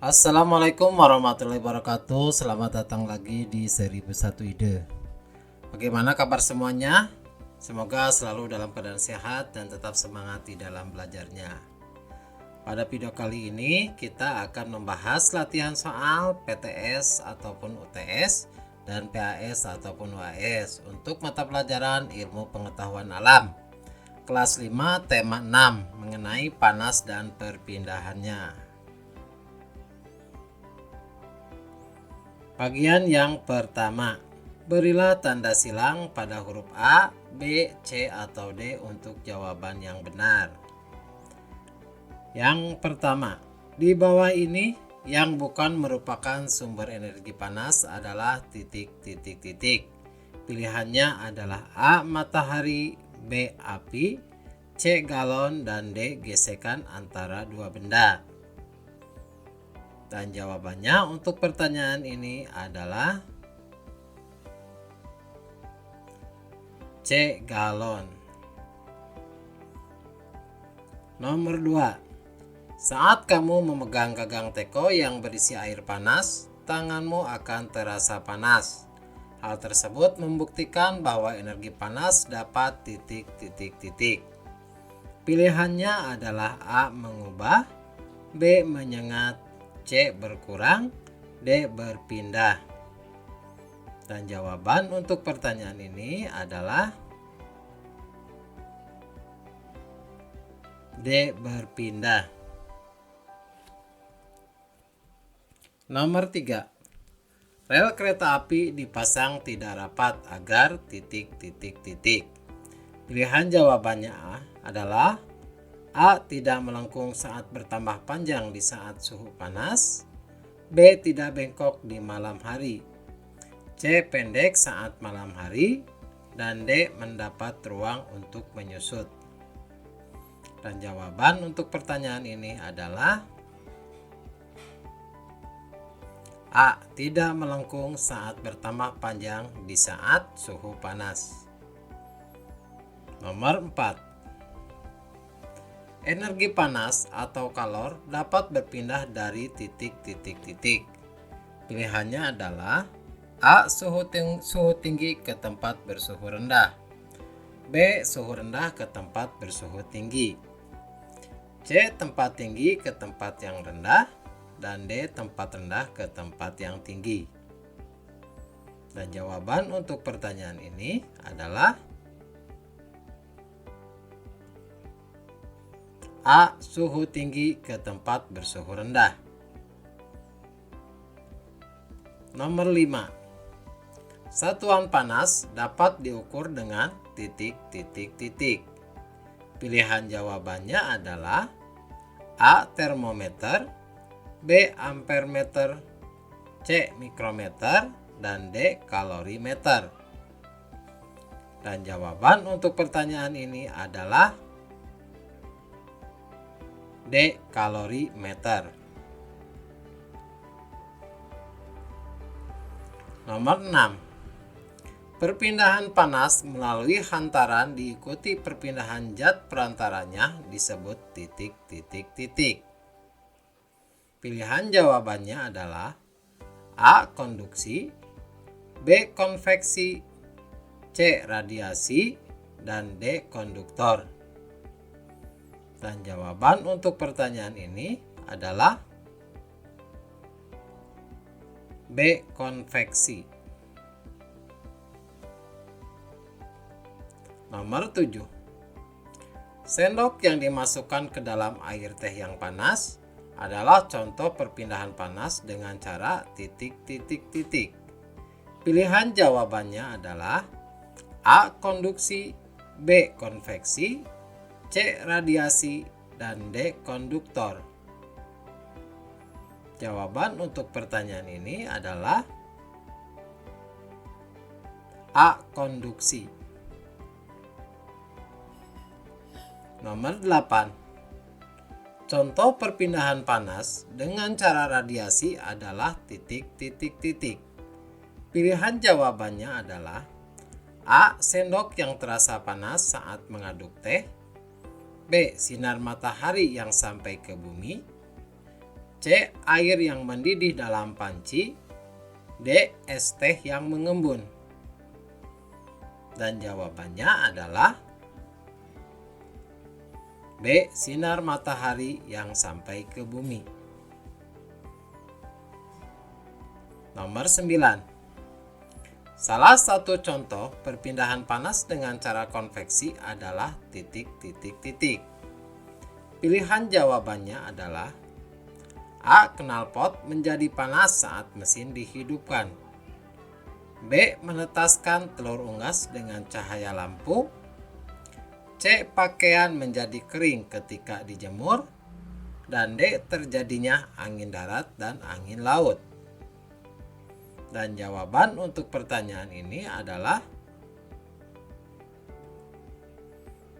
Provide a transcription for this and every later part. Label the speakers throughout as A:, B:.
A: Assalamualaikum warahmatullahi wabarakatuh. Selamat datang lagi di seri 1 ide. Bagaimana kabar semuanya? Semoga selalu dalam keadaan sehat dan tetap semangat di dalam belajarnya. Pada video kali ini kita akan membahas latihan soal PTS ataupun UTS dan PAS ataupun UAS untuk mata pelajaran ilmu pengetahuan alam. Kelas 5 tema 6 mengenai panas dan perpindahannya. Bagian yang pertama, berilah tanda silang pada huruf A, B, C, atau D untuk jawaban yang benar. Yang pertama, di bawah ini yang bukan merupakan sumber energi panas adalah titik. Pilihannya adalah A, matahari, B, api, C, galon, dan D, gesekan antara dua benda. Dan jawabannya untuk pertanyaan ini adalah C, galon. Nomor 2. Saat kamu memegang gagang teko yang berisi air panas, tanganmu akan terasa panas. Hal tersebut membuktikan bahwa energi panas dapat titik. Pilihannya adalah A, mengubah, B, menyengat, C, berkurang, D, berpindah. Dan jawaban untuk pertanyaan ini adalah D, berpindah. Nomor 3. Rel kereta api dipasang tidak rapat agar titik. Pilihan jawabannya adalah A, tidak melengkung saat bertambah panjang di saat suhu panas, B, tidak bengkok di malam hari, C, pendek saat malam hari, dan D, mendapat ruang untuk menyusut. Dan jawaban untuk pertanyaan ini adalah A, tidak melengkung saat bertambah panjang di saat suhu panas. Nomor 4. Energi panas atau kalor dapat berpindah dari titik. Pilihannya adalah A, suhu tinggi ke tempat bersuhu rendah, B, suhu rendah ke tempat bersuhu tinggi, C, tempat tinggi ke tempat yang rendah, dan D, tempat rendah ke tempat yang tinggi. Dan jawaban untuk pertanyaan ini adalah A, suhu tinggi ke tempat bersuhu rendah. Nomor 5. Satuan panas dapat diukur dengan titik. Pilihan jawabannya adalah A, termometer, B, ampermeter, C, mikrometer, dan D, kalorimeter. Dan jawaban untuk pertanyaan ini adalah D, kalorimeter. Nomor 6. Perpindahan panas melalui hantaran diikuti perpindahan zat perantaranya disebut titik. Pilihan jawabannya adalah A, konduksi, B, konveksi, C, radiasi, dan D, konduktor. Dan jawaban untuk pertanyaan ini adalah B, konveksi. Nomor 7. Sendok yang dimasukkan ke dalam air teh yang panas adalah contoh perpindahan panas dengan cara titik. Pilihan jawabannya adalah A, konduksi, B, konveksi, C, radiasi, dan D, konduktor. Jawaban untuk pertanyaan ini adalah A, konduksi. Nomor 8. Contoh perpindahan panas dengan cara radiasi adalah titik. Pilihan jawabannya adalah A, sendok yang terasa panas saat mengaduk teh, B, sinar matahari yang sampai ke bumi, C. Air yang mendidih dalam panci. D. Es teh yang mengembun. Dan jawabannya adalah B. Sinar matahari yang sampai ke bumi. Nomor 9. Salah satu contoh perpindahan panas dengan cara konveksi adalah titik. Pilihan jawabannya adalah A. Knalpot menjadi panas saat mesin dihidupkan. B. Menetaskan telur unggas dengan cahaya lampu. C. Pakaian menjadi kering ketika dijemur. Dan D. Terjadinya angin darat dan angin laut. Dan jawaban untuk pertanyaan ini adalah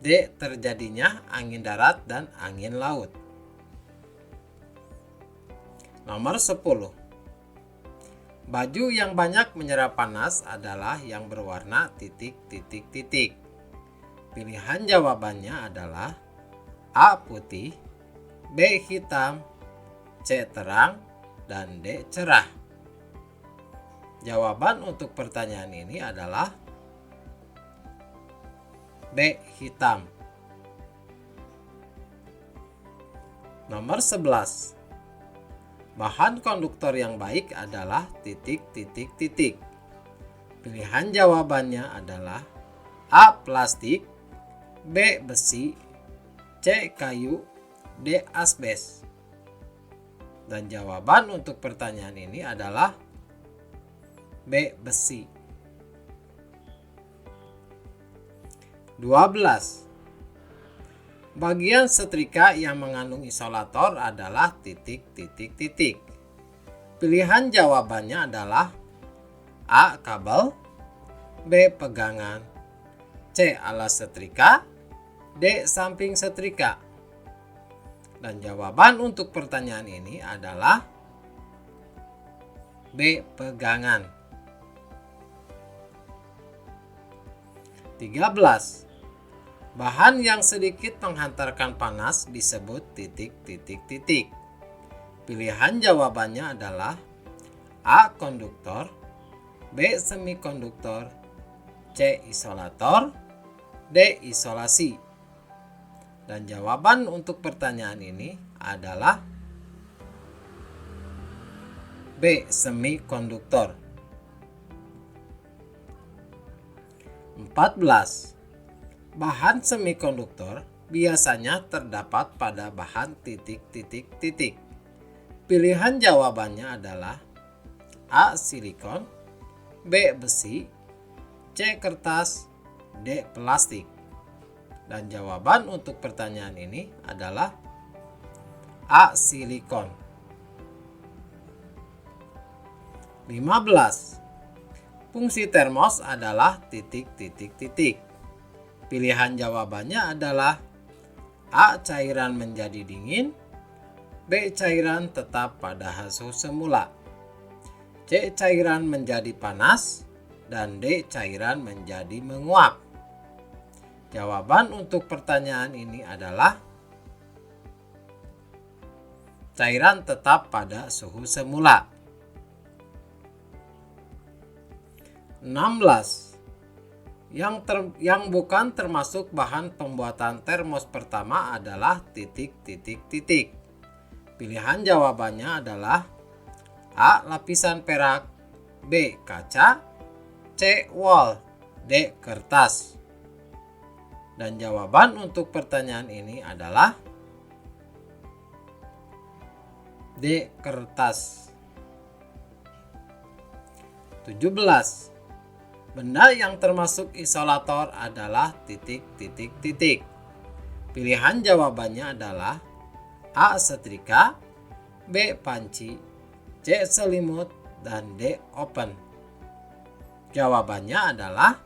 A: D. Terjadinya angin darat dan angin laut. Nomor 10. Baju yang banyak menyerap panas adalah yang berwarna titik. Pilihan jawabannya adalah A. Putih, B. Hitam, C. Terang, dan D. Cerah. Jawaban untuk pertanyaan ini adalah B. Hitam. Nomor 11. Bahan konduktor yang baik adalah titik. Pilihan jawabannya adalah A. Plastik, B. Besi, C. Kayu, D. Asbes. Dan jawaban untuk pertanyaan ini adalah B. Besi. 12. Bagian setrika yang mengandung isolator adalah titik. Pilihan jawabannya adalah A. Kabel, B. Pegangan, C. Alas setrika, D. Samping setrika. Dan jawaban untuk pertanyaan ini adalah B. Pegangan. 13. Bahan yang sedikit menghantarkan panas disebut titik. Pilihan jawabannya adalah A. Konduktor, B. Semikonduktor, C. Isolator, D. Isolasi. Dan jawaban untuk pertanyaan ini adalah B. Semikonduktor. 14. Bahan semikonduktor biasanya terdapat pada bahan titik. Pilihan jawabannya adalah A. Silikon, B. Besi, C. Kertas, D. Plastik. Dan jawaban untuk pertanyaan ini adalah A. Silikon. 15. Fungsi termos adalah titik. Pilihan jawabannya adalah A. Cairan menjadi dingin, B. Cairan tetap pada suhu semula, C. Cairan menjadi panas, dan D. Cairan menjadi menguap. Jawaban untuk pertanyaan ini adalah cairan tetap pada suhu semula. 16. Yang bukan termasuk bahan pembuatan termos pertama adalah titik. Pilihan jawabannya adalah A. Lapisan perak, B. Kaca, C. Wol, D. Kertas. Dan jawaban untuk pertanyaan ini adalah D. Kertas. 17. Benda yang termasuk isolator adalah titik. Pilihan jawabannya adalah A. Setrika, B. Panci, C. Selimut, dan D. Oven. Jawabannya adalah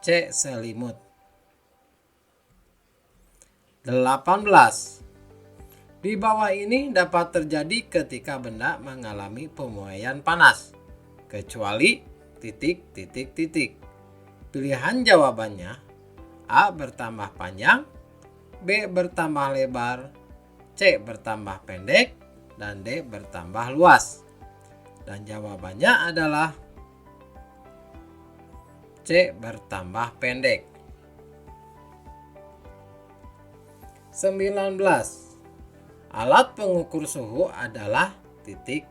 A: C. Selimut. 18. Di bawah ini dapat terjadi ketika benda mengalami pemuaian panas, kecuali titik. Pilihan jawabannya A. Bertambah panjang, B. Bertambah lebar, C bertambah pendek, dan D bertambah luas. Dan jawabannya adalah C bertambah pendek. 19. Alat pengukur suhu adalah titik.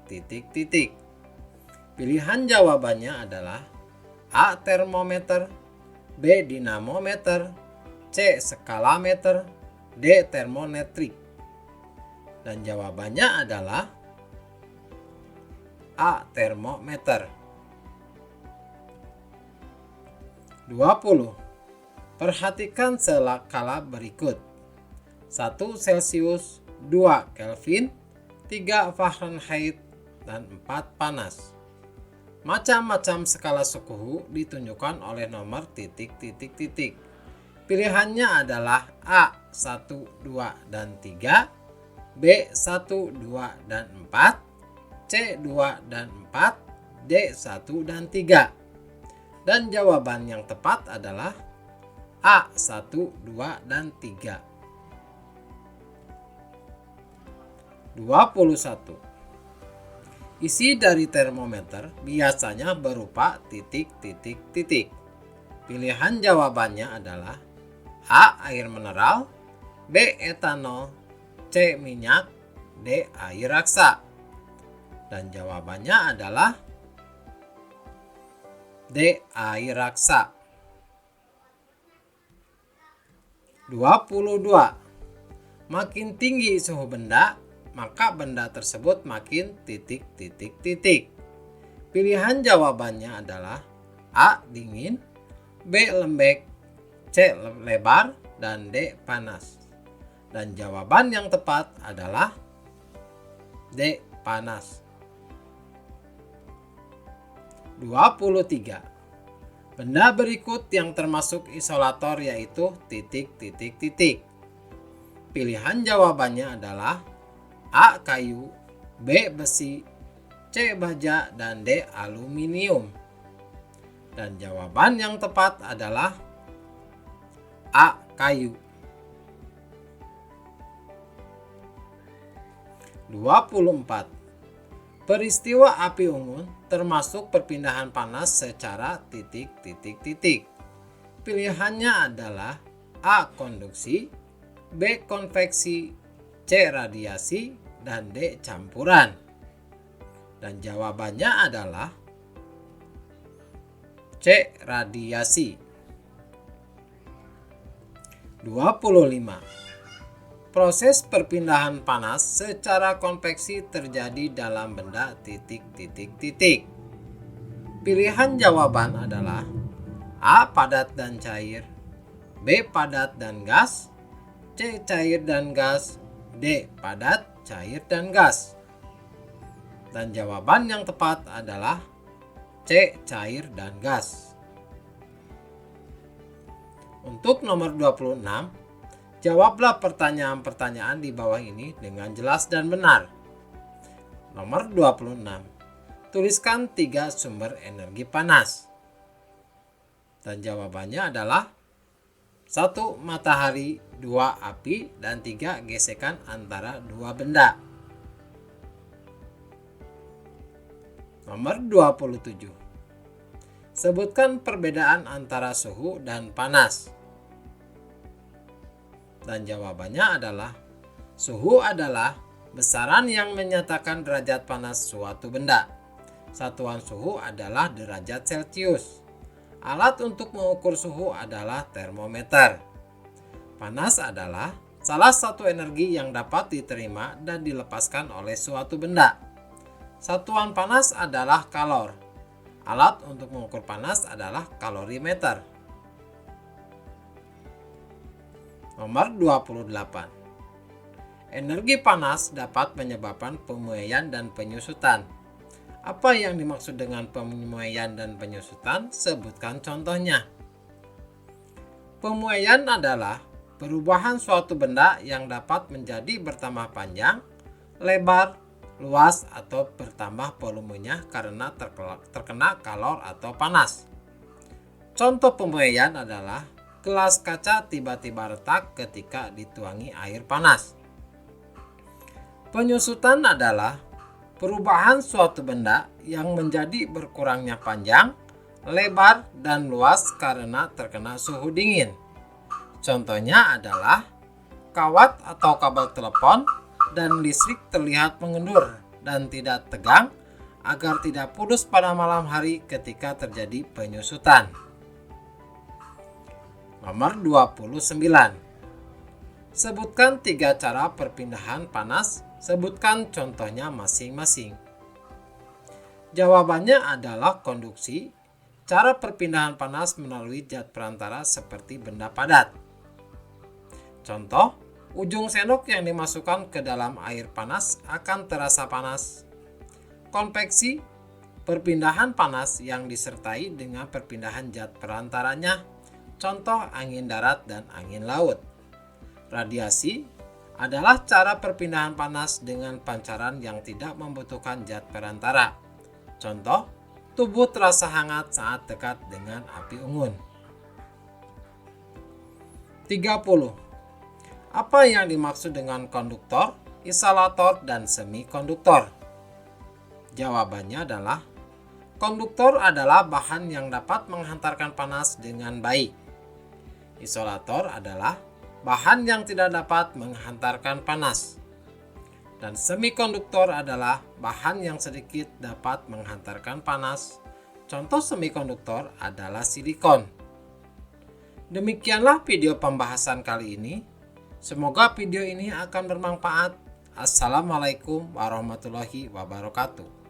A: Pilihan jawabannya adalah A. Termometer, B. Dinamometer, C. Skalameter, D. Termometrik. Dan jawabannya adalah A. Termometer. 20. Perhatikan skala berikut. 1 Celcius, 2 Kelvin, 3 Fahrenheit, dan 4 panas. Macam-macam skala suhu ditunjukkan oleh nomor titik. Pilihannya adalah A. 1, 2, dan 3, B. 1, 2, dan 4, C. 2 dan 4, D. 1 dan 3. Dan jawaban yang tepat adalah A. 1, 2, dan 3. 21. Isi dari termometer biasanya berupa titik. Pilihan jawabannya adalah A. Air mineral, B. Etanol, C. Minyak, D. Air raksa. Dan jawabannya adalah D. Air raksa. 22. Makin tinggi suhu benda, maka benda tersebut makin titik. Pilihan jawabannya adalah A. Dingin, B. Lembek, C. Lebar, dan D. Panas. Dan jawaban yang tepat adalah D. Panas. 23. Benda berikut yang termasuk isolator yaitu titik. Pilihan jawabannya adalah A. Kayu, B. Besi, C. Baja, dan D. Aluminium. Dan jawaban yang tepat adalah A. Kayu. 24. Peristiwa api unggun termasuk perpindahan panas secara titik. Pilihannya adalah A. Konduksi, B. Konveksi, C. Radiasi, dan D. Campuran. Dan jawabannya adalah C. Radiasi. 25. Proses perpindahan panas secara konveksi terjadi dalam benda titik. Pilihan jawaban adalah A. Padat dan cair, B. Padat dan gas, C. Cair dan gas, D. Padat, cair, dan gas. Dan jawaban yang tepat adalah C. Cair dan gas. Untuk nomor 26, jawablah pertanyaan-pertanyaan di bawah ini dengan jelas dan benar. Nomor 26. Tuliskan 3 sumber energi panas. Dan jawabannya adalah 1. Matahari, 2. Api, dan 3. Gesekan antara 2 benda. Nomor 27. Sebutkan perbedaan antara suhu dan panas. Dan jawabannya adalah suhu adalah besaran yang menyatakan derajat panas suatu benda. Satuan suhu adalah derajat Celcius. Alat untuk mengukur suhu adalah termometer. Panas adalah salah satu energi yang dapat diterima dan dilepaskan oleh suatu benda. Satuan panas adalah kalor. Alat untuk mengukur panas adalah kalorimeter. Nomor 28. Energi panas dapat menyebabkan pemuaian dan penyusutan. Apa yang dimaksud dengan pemuaian dan penyusutan? Sebutkan contohnya. Pemuaian adalah perubahan suatu benda yang dapat menjadi bertambah panjang, lebar, luas, atau bertambah volumenya karena terkena kalor atau panas. Contoh pemuaian adalah gelas kaca tiba-tiba retak ketika dituangi air panas. Penyusutan adalah perubahan suatu benda yang menjadi berkurangnya panjang, lebar, dan luas karena terkena suhu dingin. Contohnya adalah kawat atau kabel telepon dan listrik terlihat mengendur dan tidak tegang agar tidak putus pada malam hari ketika terjadi penyusutan. Nomor 29. Sebutkan 3 cara perpindahan panas. Sebutkan contohnya masing-masing. Jawabannya adalah konduksi, cara perpindahan panas melalui zat perantara seperti benda padat. Contoh, ujung sendok yang dimasukkan ke dalam air panas akan terasa panas. Konveksi, perpindahan panas yang disertai dengan perpindahan zat perantaranya. Contoh, angin darat dan angin laut. Radiasi adalah cara perpindahan panas dengan pancaran yang tidak membutuhkan zat perantara. Contoh, tubuh terasa hangat saat dekat dengan api unggun. 30. Apa yang dimaksud dengan konduktor, isolator, dan semikonduktor? Jawabannya adalah konduktor adalah bahan yang dapat menghantarkan panas dengan baik. Isolator adalah bahan yang tidak dapat menghantarkan panas. Dan semikonduktor adalah bahan yang sedikit dapat menghantarkan panas. Contoh semikonduktor adalah silikon. Demikianlah video pembahasan kali ini. Semoga video ini akan bermanfaat. Assalamualaikum warahmatullahi wabarakatuh.